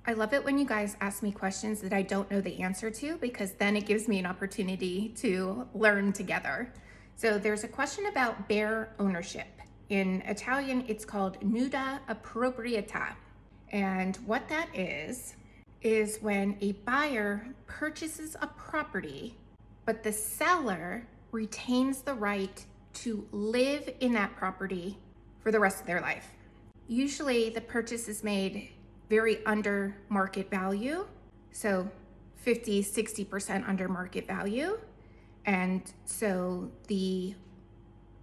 I love it when you guys ask me questions that I don't know the answer to, because then it gives me an opportunity to learn together. So there's a question about bare ownership. In Italian, it's called nuda proprieta. And what that is when a buyer purchases a property, but the seller retains the right to live in that property for the rest of their life. Usually the purchase is made very under market value, so 50, 60% under market value. And so the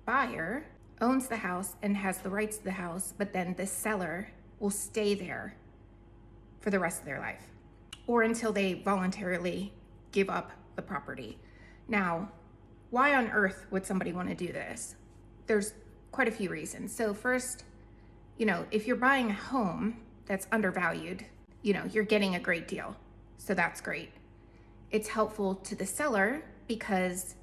buyer owns the house and has the rights to the house, but then the seller will stay there for the rest of their life, or until they voluntarily give up the property. Now, why on earth would somebody want to do this? There's quite a few reasons. So first, if you're buying a home that's undervalued, you're getting a great deal. So that's great. It's helpful to the seller because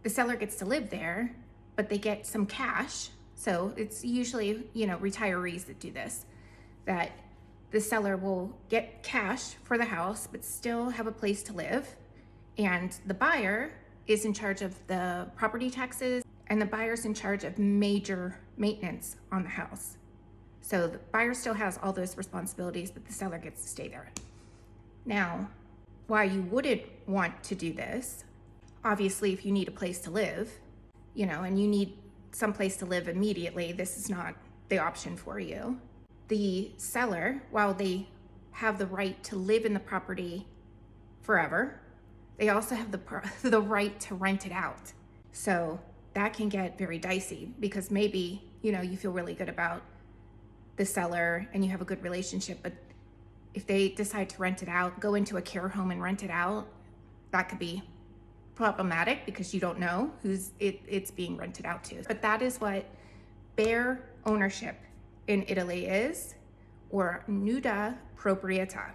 the seller gets to live there, but they get some cash. So it's usually, retirees that do this, that the seller will get cash for the house, but still have a place to live. And the buyer is in charge of the property taxes, and the buyer's in charge of major maintenance on the house. So the buyer still has all those responsibilities, but the seller gets to stay there. Now, why you wouldn't want to do this, obviously if you need a place to live, and you need some place to live immediately, this is not the option for you. The seller, while they have the right to live in the property forever, they also have the right to rent it out. So that can get very dicey, because maybe, you feel really good about the seller and you have a good relationship, but if they decide to rent it out, go into a care home and rent it out, that could be problematic because you don't know who's it's being rented out to. But that is what bare ownership in Italy is, or nuda proprieta.